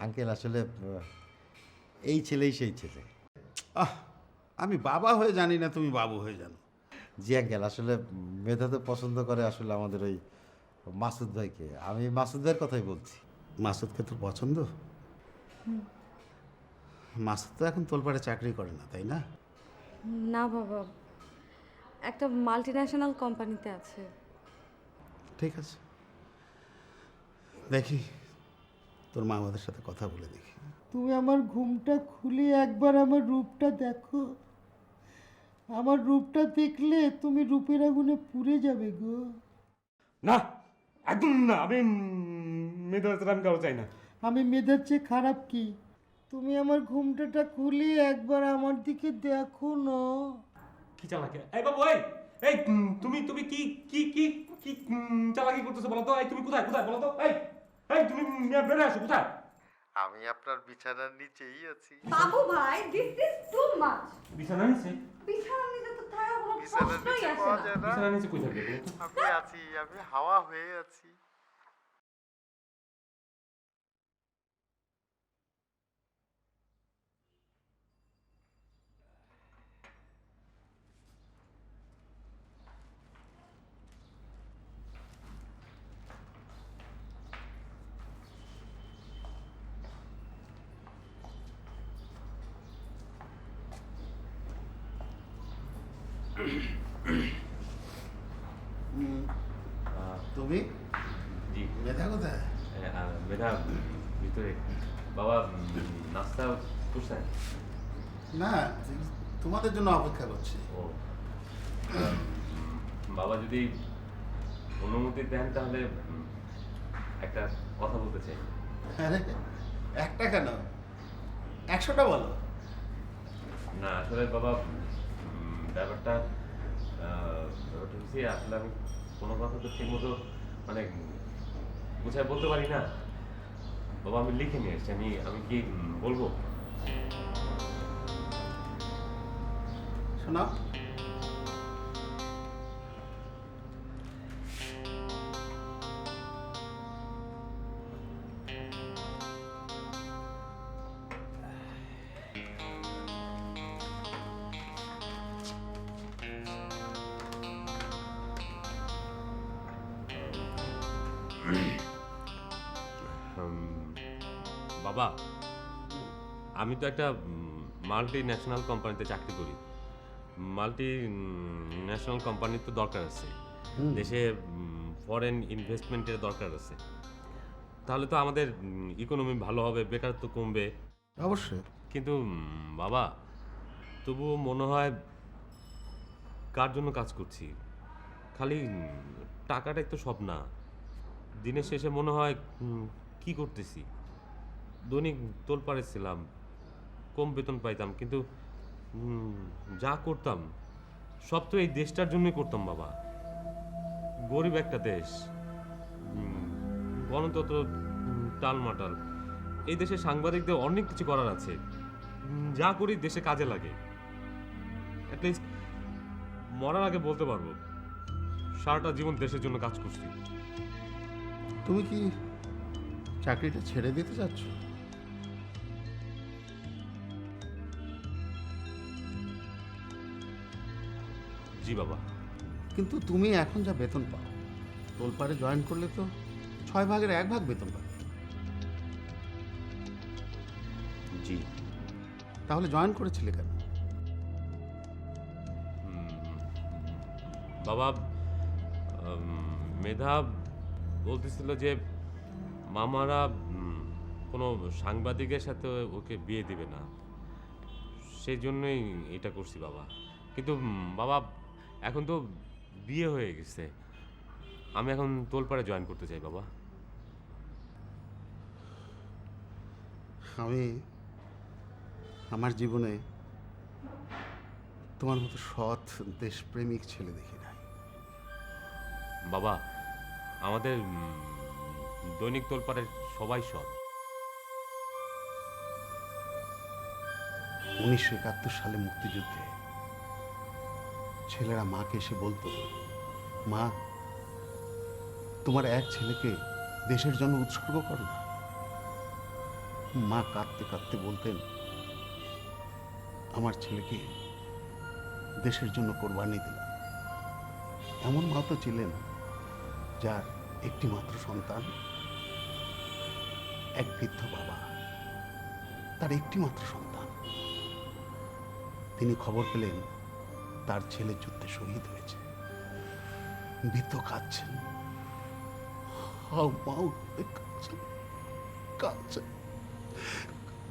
Uncle আসলে এই ছেলেই সেই ছেলে। আহ, আমি বাবা হয়ে জানি না, তুমি বাবু হয়ে জানো। জি আঙ্কেল, আসলে মেধা তো পছন্দ করে আসলে আমাদের ওই মাসুদ ভাইকে। আমি মাসুদ ভাইয়ের কথাই বলছি। মাসুদকে তোর পছন্দ? মাসুদ তো এখন তোলপাড়ে চাকরি করে না, তাই না? না বাবা, একটা মাল্টিন্যাশনাল কোম্পানিতে আছে। ঠিক আছে, দেখি তোর মা আমাদের সাথে কথা বলে দেখি। তুমি আমার ঘুমটা খুলে একবার আমার রূপটা দেখো। আমার রূপটা দেখলে তুমি রূপের আগুনে পুড়ে যাবে গো। না, একদম না। আমি মেয়েদের আমি কারো চাই না। আমি মেয়েদের চেয়ে খারাপ কি? তুমি আমার ঘুমটাটা খুলে একবার আমার দিকে দেখো না। কি চালাকি? এই বাবু, এই এই তুমি তুমি কি কি কি কি চালাকি করতেছো বলো তো? এই তুমি কোথায় কোথায় বলো তো? এই এই তুমি বেড়ে আসো কোথায়? আমি আপনার বিছানার নিচেই আছি। বাবু ভাই, দিস ইজ টু মাচ। বিছানা নিচে? বিছানার নিচে তো থাকা কোনো বিছানার প্রশ্নই নিচে আসে পাওয়া না। যায় না। বিছানা নিচে কই থাকবে বলো তো? আমি আছি, আমি হাওয়া হয়ে আছি। তুমি জি মেধা কোথায়? মেধা ভিতরে। বাবা নাস্তা করছেন? না, তোমাদের জন্য অপেক্ষা করছি। ও বাবা যদি অনুমতি দেন তাহলে একটা কথা বলতে চাই। আরে একটা কেন, 100টা বলো। না আসলে বাবা ব্যাপারটা হচ্ছে আসলে আমি কোনো কথা তো ঠিক মতো মানে গুছায় বলতে পারি না। বাবা আমি লিখে নিয়ে এসছি, আমি আমি কি বলবো? শোনাও। বাবা আমি তো একটা মাল্টি ন্যাশনাল কোম্পানিতে চাকরি করি। মাল্টি ন্যাশনাল কোম্পানির তো দরকার আছে, দেশে ফরেন ইনভেস্টমেন্টের দরকার আছে। তাহলে তো আমাদের ইকোনমি ভালো হবে, বেকারত্ব কমবে। অবশ্যই। কিন্তু বাবা তবুও মনে হয় কার জন্য কাজ করছি? খালি টাকাটাই তো সব না। দিনের শেষে মনে হয় কি করতেছি? দৈনিক তোলপাড়ে ছিলাম, কম বেতন পাইতাম, কিন্তু যা করতাম সব তো এই দেশটার জন্যই করতাম বাবা। গরিব একটা দেশ, গণতন্ত্র টালমাটাল। এই দেশে সাংবাদিকদের অনেক কিছু করার আছে, যা করি দেশে কাজে লাগে। অ্যাটলিস্ট মরার আগে বলতে পারবো সারাটা জীবন দেশের জন্য কাজ করছি। তুমি কি চাকরিটা ছেড়ে দিতে চাচ্ছ? জি বাবা। কিন্তু তুমি এখন যা বেতন পাও, তোলপাড়ে জয়েন করলে তো 6 ভাগের 1 ভাগ বেতন পাবে। জি তাহলে জয়েন করেছিলে কেন? বাবা মেধা বলতেছিল যে মামারা কোনো সাংবাদিকের সাথে ওকে বিয়ে দিবে না, সেই জন্যই এটা করছি বাবা। কিন্তু বাবা এখন তো বিয়ে হয়ে গেছে, আমি এখন তোলপাড়ে জয়েন করতে চাই বাবা। আমি আমার জীবনে তোমার মতো সৎ দেশপ্রেমিক ছেলে দেখি নাই। বাবা আমাদের দৈনিক তোলপাড়ের সবাই সৎ। 1971 সালে মুক্তিযুদ্ধে ছেলেরা মাকে এসে বলতো, মা তোমার এক ছেলেকে দেশের জন্য উৎসর্গ করো না। মা কাঁদতে কাঁদতে বলতেন, আমার ছেলেকে দেশের জন্য কোরবানি দিলাম। এমন মা তো ছিলেন যার একটি মাত্র সন্তান, এক বৃদ্ধ বাবা, তার একটি মাত্র সন্তান। তিনি খবর পেলেন তার ছেলে যুদ্ধে শহীদ হয়েছে। বৃদ্ধ কাঁদছেন, হাউমাউ করে কাঁদছেন, কাঁদছেন,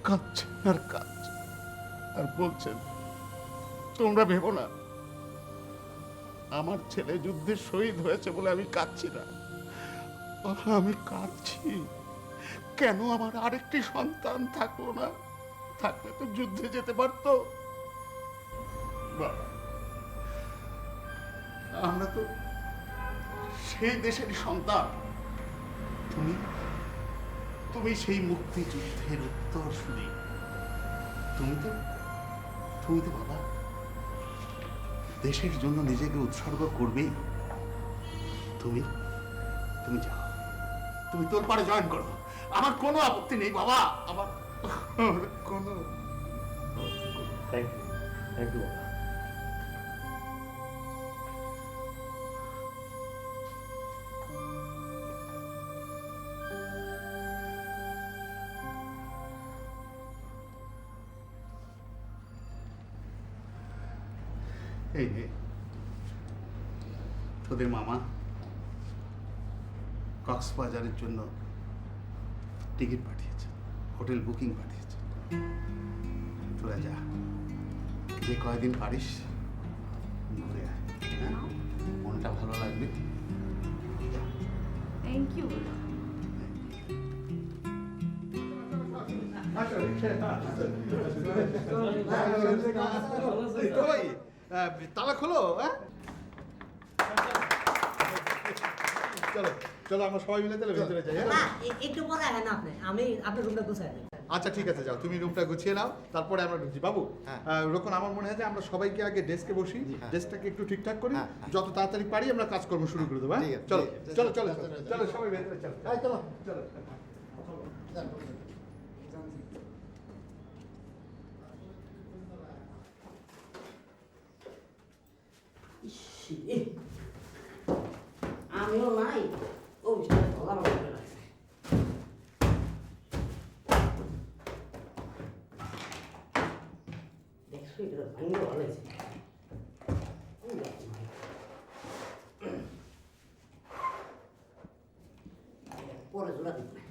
কাঁদছেন আর কাঁদছেন, আর বলছেন, তোমরা ভেবো না আমার ছেলে যুদ্ধে শহীদ হয়েছে বলে আমি কাঁদছি না, আমি কাঁদছি কেন আমার আরেকটি সন্তান থাকলো না, থাকলে তো যুদ্ধে যেতে পারতো। বাবা, আমরা তো সেই দেশেরই সন্তান। তুমি তুমি সেই মুক্তিযুদ্ধের উত্তরসূরি। তুমি তো বাবা দেশের জন্য নিজেকে উৎসর্গ করবেই। তুমি তুমি যাও, তুমি তোর পারে জয়েন করো, আমার কোনো আপত্তি নেই বাবা, আমার কোনো। থ্যাংক ইউ বাবা। এই নে তোদের মামা কক্সবাজারের জন্য টিকিট পাঠিয়েছে, হোটেল বুকিং পাঠিয়েছে। তোরা যা, যে কয়দিন পারিস ঘুরে আয়, হ্যাঁ? মনটা ভালো লাগবে। Thank you. তালা খোলো, হ্যাঁ? চলো চলো, আমরা সবাই মিলে তাহলে ভেতরে যাই। না একটু পরে আসেন আপনি, আমি আপনার রুমটা গুছাই দিই। আচ্ছা ঠিক আছে, যাও, তুমি রুমটা গুছিয়ে নাও, তারপরে আমরা ঢুকছি। বাবু, রকম আমার মনে হয় যে আমরা সবাইকে আগে ডেস্কে বসি, ডেস্কটাকে একটু ঠিকঠাক করি, যত তাড়াতাড়ি পারি আমরা কাজকর্ম শুরু করে দেবো। হ্যাঁ, চলো চলো চলো চলো, সবাই ভেতরে চলো, চলো চলো। আমিও নাই, ও বিষয়টা ধরা করে রাখছে। দেখছো এটা ভাঙলে ভালো হয়েছে। পরে জোড়া দিব না।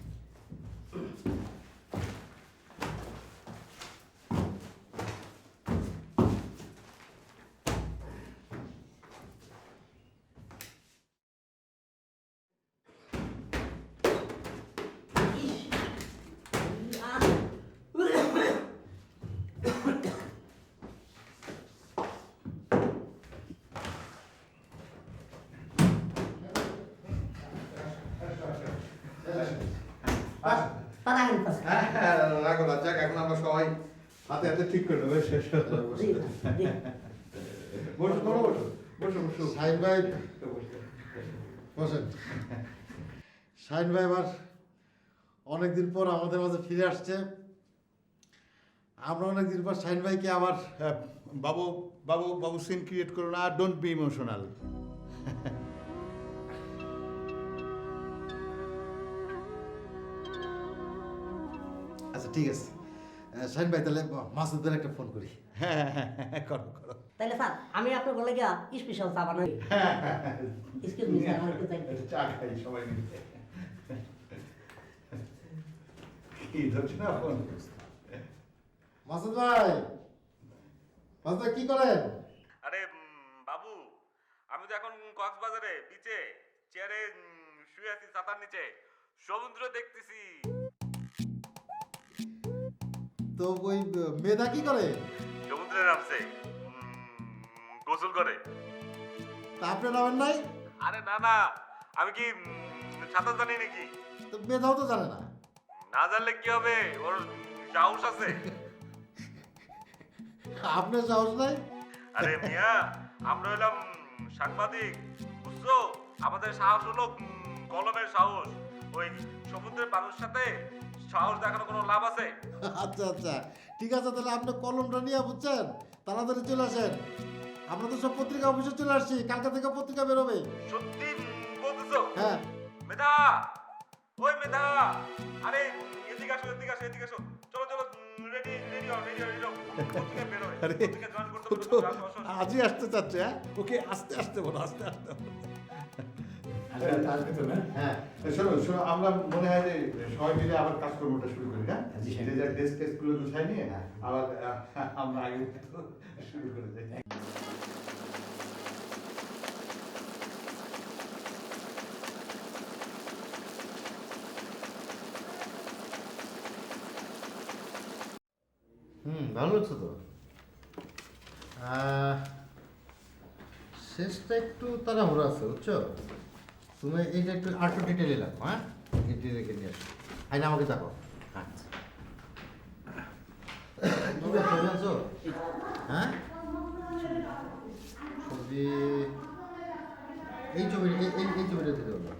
রাখো না, যাক, এখন আমরা সবাই হাতে হাতে ঠিক করে নেবো। শেষ বসো বসো বসো বসো। শাহিন ভাই বসেন। শাহিন ভাই আবার অনেকদিন পর আমাদের মাঝে ফিরে আসছে। আমরা অনেকদিন পর শাহিন ভাইকে আবার বাবু বাবু বাবু সিন ক্রিয়েট করো না, ডোন্ট বি ইমোশনাল। আচ্ছা ঠিক আছে, শাহিন ভাই তাহলে মাসুদের একটা ফোন করি। হ্যাঁ হ্যাঁ হ্যাঁ, করো করো। তাইলে স্যার আমি আপনার বলে গিয়া স্পেশাল চা বানাই। এক্সকিউজ মি স্যার, আমার একটু চাই। চা খাই সবাই মিলে। কি ধরছে না ফোন? মাসুদ ভাই, মাসুদ ভাই কি করেন? আরে বাবু, আমি তো এখন কক্সবাজারে বিচে চেয়ারে শুয়ে আছি, ছাতার নিচে সমুদ্র দেখতেছি। তো ওই মেধা কি করে? সমুদ্রে নামছে, গোসল করে। তা আপনি নামেন নাই? আরে না না, আমি কি সাঁতার জানি নাকি? তো মেধাও তো জানে না। না জানলে কি হবে, ওর সাহস আছে। আপনার সাহস নাই? আরে মিয়া, আমরা হলাম সাংবাদিক, বুঝছো? আমাদের সাহস হলো কলমের সাহস। ওই সমুদ্রের মানুষের সাথে সাহস দেখানো কোনো লাভ আছে? আচ্ছা আচ্ছা ঠিক আছে, তাহলে আপনি কলমটা নিয়ে বুঝছেন, তাড়াতাড়ি চলে আসেন। আমরা তো সব পত্রিকা অফিসে চলে আসছি, কালকে থেকে পত্রিকা বেরোবে। সত্যি বলতেছো? হ্যাঁ মেধা, ওই মেধা, আরে এদিকে আসো, এদিকে আসো, এদিকে আসো। চলো চলো, রেডি রেডি হও, রেডি হও, রেডি হও। পত্রিকা বেরোয়, আরে, পত্রিকা জয়েন করতে ও বলো, তো আসো, আসো, আসো। আজই আসতে চাচ্ছে, হ্যাঁ? ওকে আস্তে আস্তে বলো, আস্তে আস্তে বলো। হ্যাঁ, শোনো শোনো, আমরা মনে হয় যে সবাই মিলে আবার কাজকর্মটা শুরু করি, হ্যাঁ? যে যার ডেস্ক টেস্কগুলো গুছাই নিয়ে আবার আমরা আগে শুরু করে যাই। ভালো হচ্ছে তো। শেষটা একটু তাড়াহুড়ো আছে বুঝছো। তুমি এইটা একটু আরেকটু ডিটেলে রাখো, হ্যাঁ? ডিটেলে রেখে নিয়ে আসো। আইনা আমাকে দেখো। আচ্ছা কি ব্যাপার বলছো? হ্যাঁ ছবি, এই ছবি, এই ছবিটা দিতে বলো।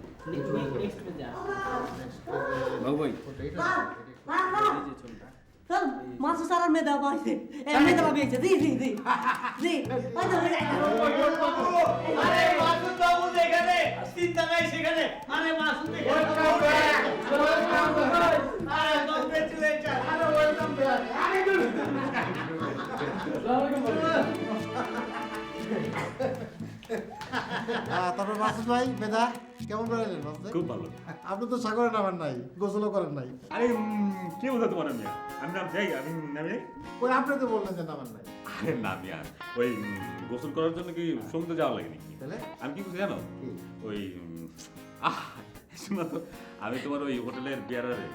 চল মাছ সারার মেয়ে দেওয়া পাইছে মেয়ে দেওয়া পেয়েছে জি জি জি জি ওই তো আরে মাসুদ বাবু যেখানে চিন্তা নাই সেখানে, আরে মাসুদ এখানে, আরে কংগ্রেচুলেশন, আরে ওয়েলকাম ব্যাক, আরে তারপর মাসুদ ভাই, মেধা কেমন বেড়ালেন মাসুদ ভাই? খুব ভালো। আপনি তো সাগরে নামেন নাই, গোসলও করেন নাই। আরে কি বলছো তোমার মিয়া? আমি নাম যাই, আমি নামি যাই। ওই আপনি তো বললেন যে নামেন নাই। আরে না মিয়া, ওই গোসল করার জন্য কি সমুদ্রে যাওয়া লাগে নাকি? তাহলে আমি কি করছি জানো? কি? ওই শোনো তো, আমি তোমার ওই হোটেলের বিয়ারারে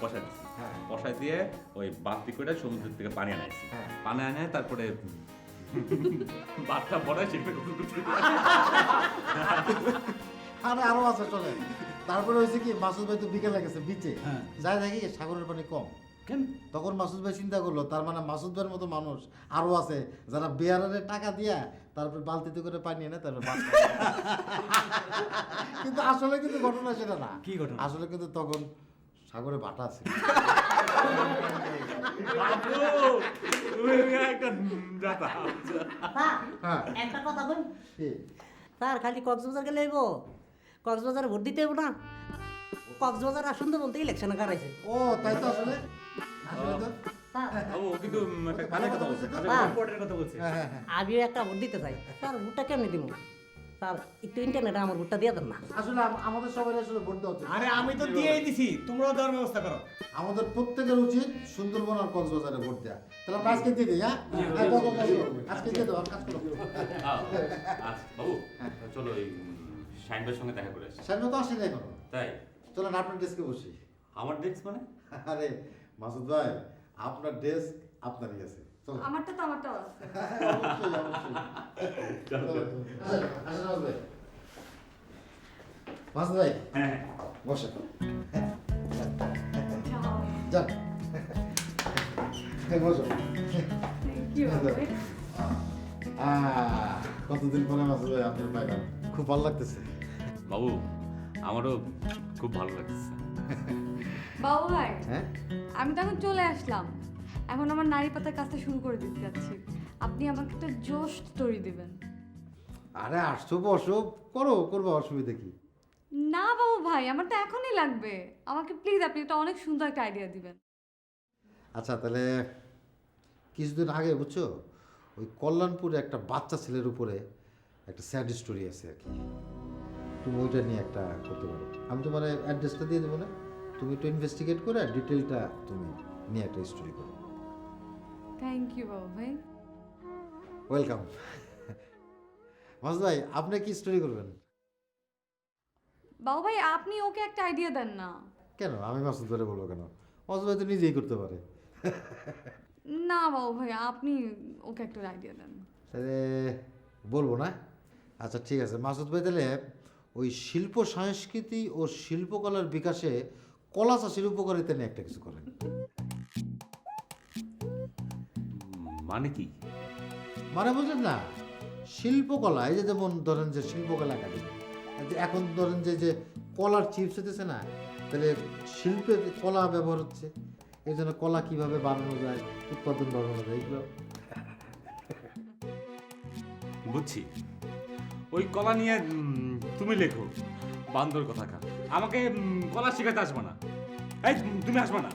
বসাই দিচ্ছি। হ্যাঁ। বসাই দিয়ে ওই বালতি করে সমুদ্রের থেকে পানি আনাইছি। হ্যাঁ। পানি আনায় তারপরে বাচ্চা পড়ায় সেখানে গোসল করছি। আরে আরো আছে চলে। তারপরে হয়েছে কি, মাসুদ ভাই তো বিকেলে গেছে বিচে, যাই দেখি সাগরের পানি কম। তখন মাসুদ ভাই চিন্তা করলো, তার মানে মাসুদ ভাইয়ের মতো মানুষ আরো আছে যারা বেয়ারের টাকা দিয়া তারপর বালতিতে করে পানি এনে তারপর মাছ খায়। কিন্তু আসলে কিন্তু ঘটনা সেটা না। কি ঘটনা? আসলে কিন্তু তখন সাগরে ভাটা আছে। তুমি মিয়া একটা দাতা। হ্যাঁ একটা কথা বল কি? স্যার খালি কক্সবাজার গেলে হইব, কক্সবাজারে ভোট দিতে হইব না, কক্সবাজার আসুন তো বলতে ইলেকশনে কারাইছে ও তাই তো আসলে আসলে তো ও কিন্তু একটা কানে কথা বলছে, কথা বলছে। হ্যাঁ হ্যাঁ হ্যাঁ। আমিও একটা ভোট দিতে চাই স্যার, ভোটটা কেমনি দিব স্যার? একটু ইন্টারনেটে আমার ভোটটা দিয়ে দেন না। আসলে আমাদের সবাই আসলে ভোট দেওয়া উচিত। আরে আমি তো দিয়েই দিছি, তোমরাও দেওয়ার ব্যবস্থা করো। আমাদের প্রত্যেকের উচিত সুন্দরবন আর কক্সবাজারে ভোট দেওয়া। তাহলে আমরা আজকে দিয়ে দিই, হ্যাঁ? হ্যাঁ, দাও, দাও, দাও, দাও। আজকে দিয়ে দাও, আর কাজ করো। আচ্ছা বাবু, চলো এই শাইন ভাইয়ের সঙ্গে দেখা করে আসি। সামনে তো আসেনি এখনো। তাই? চলেন আপনার ডেস্কে বসি। আমার ডেস্ক মানে? আরে মাসুদ ভাই, আপনার ডেস্ক আপনারই আছে। চলো। আমারটা তো আমারটাও আছে। অবশ্যই, অবশ্যই। চলো, চলো। আসেন, আসেন মাসুদ ভাই। মাসুদ ভাই, হ্যাঁ, বসেন। যান। বসো। Thank you, ভাই। কতদিন পরে মাসুদ ভাই আপনার পাইলাম, খুব ভালো লাগতেছে। বাবু, আমারও খুব ভালো লাগছে। বাবু ভাই, হ্যাঁ আমি তো এখন চলে আসলাম। এখন আমার নারী পাতার কাজটা শুরু করে দিতে যাচ্ছি। আপনি আমাকে একটা জোশ স্টোরি দিবেন। আরে আসছো, বসো, করো, করবো, অসুবিধা কি? না বাবু ভাই, আমার তো এখনই লাগবে। আমাকে প্লিজ আপনি একটা অনেক সুন্দর একটা আইডিয়া দিবেন। আচ্ছা তাহলে কিছুদিন আগে বুঝছো, ওই কল্যাণপুরে একটা বাচ্চা ছেলের উপরে একটা স্যাড স্টোরি আছে আর কি। তুমি ওইটা নিয়ে একটা করতে পারো। আমি তোমার অ্যাড্রেসটা দিয়ে দেবো না, তুমি একটু ইনভেস্টিগেট করে ডিটেলটা তুমি নিয়ে একটা স্টোরি করো। থ্যাংক ইউ বাবু ভাই। ওয়েলকাম। মাসুদ ভাই, আপনি কি স্টোরি করবেন? বাবু ভাই, আপনি ওকে একটা আইডিয়া দেন না। কেন আমি মাসুদ ভাইরে বলবো কেন? মাসুদ ভাই তো নিজেই করতে পারে। না বাবু ভাই, আপনি ওকে একটা আইডিয়া দেন। তাহলে বলবো না? আচ্ছা ঠিক আছে মাসুদ ভাই, তাহলে ওই শিল্প সংস্কৃতি ও শিল্পকলার বিকাশে কলা চাষের উপকারিতা নিয়ে একটা কিছু করেন। মানে কি? মানে বুঝলেন না, শিল্পকলা, এই যে যেমন ধরেন যে শিল্পকলা একাডেমি, এখন ধরেন যে যে কলার চিপস হতেছে না, তাহলে শিল্পে কলা ব্যবহার হচ্ছে, এই জন্য কলা কিভাবে বানানো যায়, উৎপাদন বাড়ানো যায়, এগুলো বুঝছি। ওই কলা নিয়ে তুমি লেখো, বান্দর কথাকার। আমাকে কলা শেখাতে আসবে না। এই তুমি আসবে না।